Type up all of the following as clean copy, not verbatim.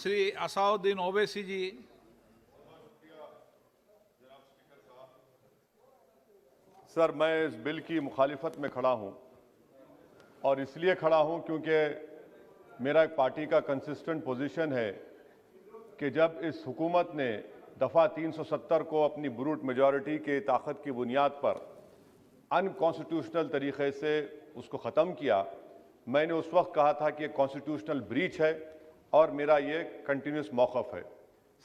श्री असाउद्दीन ओवैसी जी। Sir, मैं इस bill की मुखालिफत में खड़ा हूं और इसलिए खड़ा हूं क्योंकि मेरा एक पार्टी का कंसिस्टेंट पोजीशन है कि जब इस हुकूमत ने दफ़ा 370 को अपनी ब्रूट मेजॉरिटी की ताकत की बुनियाद पर अनकॉन्स्टिट्यूशनल तरीके से उसको ख़त्म किया, मैंने उस वक्त कहा था कि एक कॉन्स्टिट्यूशनल ब्रीच है और मेरा ये कंटिन्यूस मौक़िफ़ है।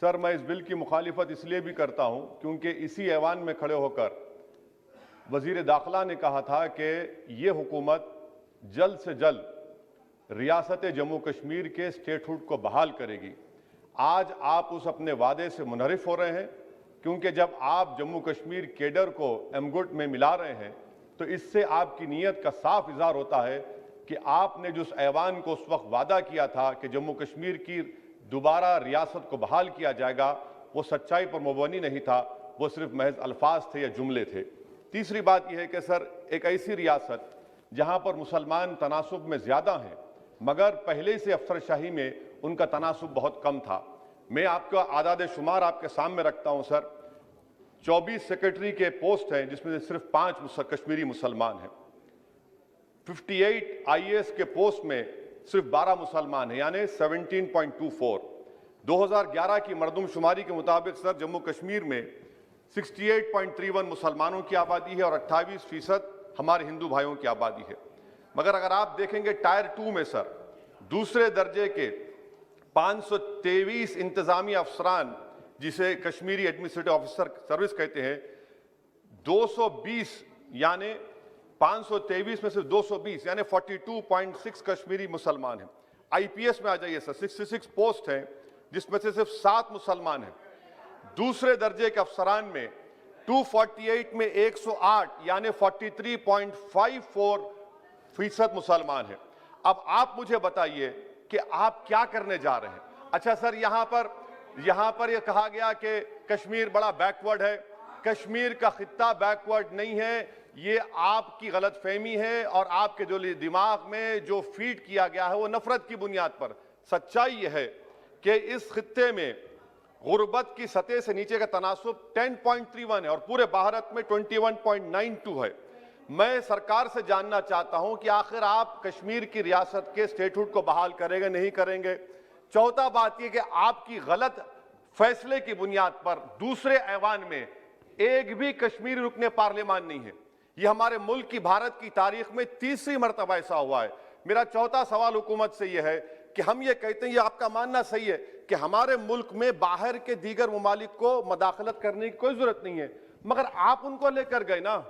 सर, मैं इस बिल की मुखालिफत इसलिए भी करता हूं क्योंकि इसी ऐवान में खड़े होकर वज़ीर दाखिला ने कहा था कि ये हुकूमत जल्द से जल्द रियासत जम्मू कश्मीर के स्टेटहुड को बहाल करेगी। आज आप उस अपने वादे से मुनहरिफ हो रहे हैं क्योंकि जब आप जम्मू कश्मीर केडर को एमगुट में मिला रहे हैं तो इससे आपकी नीयत का साफ इज़हार होता है कि आपने जो उस ऐवान को उस वक्त वादा किया था कि जम्मू कश्मीर की दोबारा रियासत को बहाल किया जाएगा, वो सच्चाई पर मुबनी नहीं था, वो सिर्फ महज अल्फाज थे या जुमले थे। तीसरी बात यह है कि सर, एक ऐसी रियासत जहां पर मुसलमान तनासुब में ज़्यादा हैं मगर पहले से अफसरशाही में उनका तनासुब बहुत कम था। मैं आपका आदाद शुमार आपके सामने रखता हूं सर। 24 सेक्रेटरी के पोस्ट हैं जिसमें से सिर्फ 5 कश्मीरी मुसलमान हैं। 58 IAS के पोस्ट में सिर्फ 12 मुसलमान हैं, यानी 17.24। 2011 की मरदमशुमारी के मुताबिक सर जम्मू कश्मीर में 68.31 मुसलमानों की आबादी है और 28% हमारे हिंदू भाइयों की आबादी है। मगर अगर आप देखेंगे टायर 2 में सर दूसरे दर्जे के 523 इंतजामी अफसरान, जिसे कश्मीरी एडमिनिस्ट्रेटिव ऑफिसर सर्विस कहते हैं, 220 यानी 523 में सिर्फ 220 यानी 42.6 कश्मीरी मुसलमान हैं। IPS में आ जाइए सर, 66 पोस्ट हैं जिसमें से सिर्फ 7 मुसलमान हैं। दूसरे दर्जे के अफसरान में 248 में 108 यानी 43.54% मुसलमान हैं। अब आप मुझे बताइए कि आप क्या करने जा रहे हैं। अच्छा सर, यहां पर यह कहा गया कि कश्मीर बड़ा बैकवर्ड है। कश्मीर का खित्ता बैकवर्ड नहीं है, ये आपकी गलतफहमी है और आपके जो दिमाग में जो फीड किया गया है वो नफरत की बुनियाद पर। सच्चाई यह है कि इस खित्ते में गुर्बत की सतह से नीचे का तनासुब 10.31 है और पूरे भारत में 21.92 है। मैं सरकार से जानना चाहता हूं कि आखिर आप कश्मीर की रियासत के स्टेटहुड को बहाल करेंगे, नहीं करेंगे। चौथा बात यह कि आपकी गलत फैसले की बुनियाद पर दूसरे ऐवान में एक भी कश्मीरी रुकने पार्लियामान नहीं है। यह हमारे मुल्क की, भारत की तारीख में तीसरी मरतबा ऐसा हुआ है। मेरा चौथा सवाल हुकूमत से यह है कि हम ये कहते हैं, ये आपका मानना सही है कि हमारे मुल्क में बाहर के दीगर ममालिक को मदाखलत करने की कोई जरूरत नहीं है, मगर आप उनको लेकर गए ना,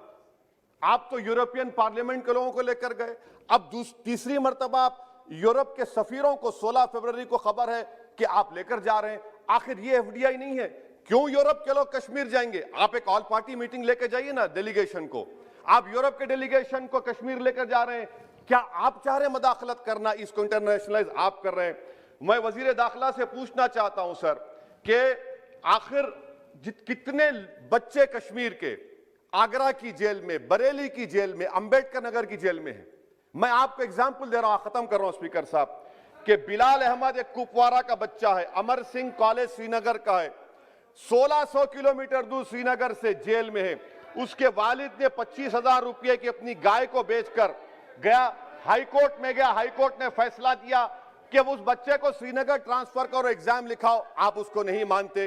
आप तो यूरोपियन पार्लियामेंट के लोगों को लेकर गए। अब तीसरी मरतबा आप यूरोप के सफीरों को 16 फरवरी को खबर है कि आप लेकर जा रहे हैं। आखिर ये FDI नहीं है, क्यों यूरोप के लोग कश्मीर जाएंगे? आप एक ऑल पार्टी मीटिंग लेकर जाइए ना डेलीगेशन को। आप यूरोप के डेलीगेशन को कश्मीर लेकर जा रहे हैं, क्या आप चाह रहे हैं मदाखलत करना? इसको इंटरनेशनलाइज आप कर रहे हैं। मैं वजीर दाखिला से पूछना चाहता हूं सर कि आखिर कितने बच्चे कश्मीर के आगरा की जेल में, बरेली की जेल में, अंबेडकर नगर की जेल में हैं? मैं आपको एग्जाम्पल दे रहा हूं, खत्म कर रहा हूं स्पीकर साहब, कि बिलाल अहमद एक कुपवारा का बच्चा है, अमर सिंह कॉलेज श्रीनगर का है, 1600 किलोमीटर दूर श्रीनगर से जेल में है। उसके वालिद ने 25,000 रुपये की अपनी गाय को बेचकर गया, हाईकोर्ट में गया, हाईकोर्ट ने फैसला दिया कि उस बच्चे को श्रीनगर ट्रांसफर करो, एग्जाम लिखाओ, आप उसको नहीं मानते।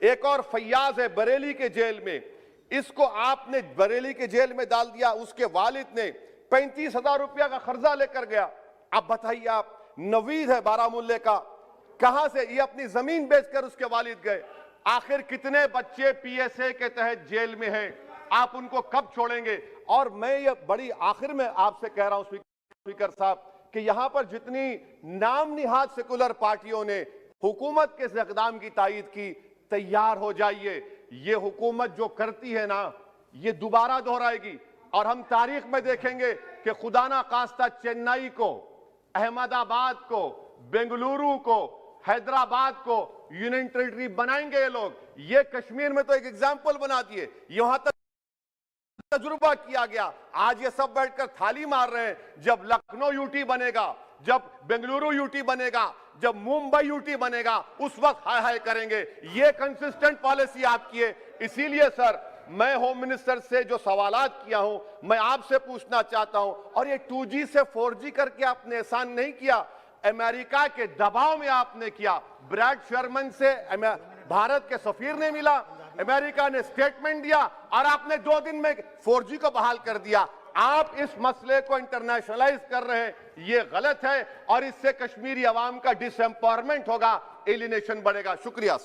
एक और फैयाज है बरेली के जेल में, इसको आपने बरेली के जेल में डाल दिया। उसके वालिद ने 35,000 रुपया का कर्जा लेकर गया। अब बताइए आप, नवीद है बारामुल्ले का, कहां से ये अपनी जमीन बेचकर उसके वालिद गए। आखिर कितने बच्चे PSA के तहत जेल में हैं? आप उनको कब छोड़ेंगे? और मैं ये बड़ी आखिर में आपसे कह रहा हूं स्पीकर साहब कि यहां पर जितनी नाम निहाद सेकुलर पार्टियों ने हुकूमत के इस इक़दाम की तायीद की, तैयार हो जाइए। ये हुकूमत जो करती है ना, ये दोबारा दोहराएगी और हम तारीख में देखेंगे कि खुदा ना खास्ता चेन्नई को, अहमदाबाद को, बेंगलुरु को, हैदराबाद को यूनियन टेरिटरी बनाएंगे ये लोग। ये कश्मीर में तो एक एग्जाम्पल बना दिए, यहां तक तजुर्बा किया गया। आज ये सब बैठकर थाली मार रहे हैं। जब लखनऊ UT बनेगा, जब बेंगलुरु यूटी बनेगा, जब मुंबई यूटी बनेगा, उस वक्त हाय हाय करेंगे। ये कंसिस्टेंट पॉलिसी आपकी है। इसीलिए सर मैं होम मिनिस्टर से जो सवालात किया हूं, मैं आपसे पूछना चाहता हूं, और ये 2G से 4G करके आपने एहसान नहीं किया, अमेरिका के दबाव में आपने किया। ब्रैड शर्मन से भारत के सफीर ने मिला, अमेरिका ने स्टेटमेंट दिया और आपने 2 दिन में 4G को बहाल कर दिया। आप इस मसले को इंटरनेशनलाइज कर रहे हैं, ये गलत है और इससे कश्मीरी अवाम का डिसएम्पावरमेंट होगा, एलिनेशन बढ़ेगा। शुक्रिया सर।